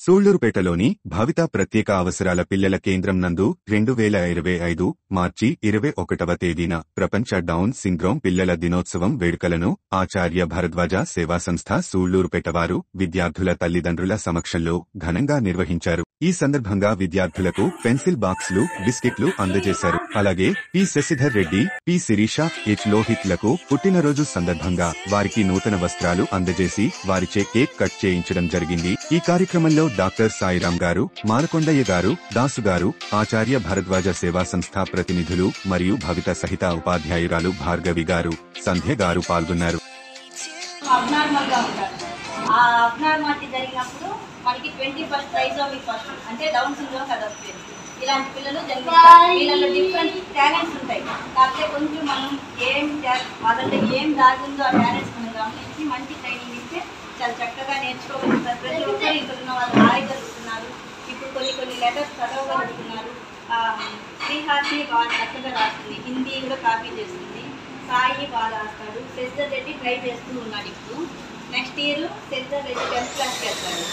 సూళ్లూరుపేటలోని భవిత ప్రత్యేక అవసరాల పిల్లల కేంద్రం నందు 2025 మార్చి 21వ తేదీన ప్రపంచ డౌన్ సిండ్రోమ్ పిల్లల దినోత్సవం వేడుకలను ఆచార్య భరద్వాజ సేవా సంస్థ సూళ్లూరుపేట వారు విద్యార్థుల తల్లిదండ్రుల సమక్షంలో ఘనంగా నిర్వహించారు. ఈ సందర్భంగా విద్యార్థులకు పెన్సిల్ బాక్సులు, బిస్కెట్లు అందజేశారు. అలాగే P Sashidhar Reddy, P Sirisha, H Lohith లకు పుట్టినరోజు సందర్భంగా వారికి నూతన వస్త్రాలు అందజేసి వారిచే కేక్ కట్ చేయించడం జరిగింది. ఈ కార్యక్రమంలో డాక్టర్ సాయిరాం గారు, మాలకొండయ్య గారు, దాసు గారు, ఆచార్య భరద్వాజ సేవా సంస్థ ప్రతినిధులు మరియు భవిత సహిత ఉపాధ్యాయురాలు భార్గవి గారు, సంధ్య గారు పాల్గొన్నారు. మనకి 21st ప్రైజ్ ఫస్ట్ అంటే డౌన్ సిండ్రోమ్ కదా వస్తుంది. ఇలాంటి పిల్లలు జన్మిస్తారు. వీళ్ళలో డిఫరెంట్ టాలెంట్స్ ఉంటాయి. కాకపోతే కొంచెం మనం వాళ్ళంటే ఏం దాగుందో ఆ టాలెంట్స్ మనం గమనించి మంచి ట్రైనింగ్ ఇస్తే చాలా చక్కగా నేర్చుకోగలుగుతారు. ప్రతి ఒక్కరు ఇక్కడ ఉన్న వాళ్ళు రాయగలుగుతున్నారు. ఇప్పుడు కొన్ని లెటర్స్ చదవగలుగుతున్నారు. శ్రీహాసి బాగా చక్కగా రాస్తుంది, హిందీ కూడా కాపీ చేస్తుంది. సాయి బాగా రాస్తాడు. శశిధర్ రెడ్డి ట్రై చేస్తూ ఉన్నాడు. ఇప్పుడు next year Shashidhar Reddy 10th క్లాస్కి వెళ్తాడు.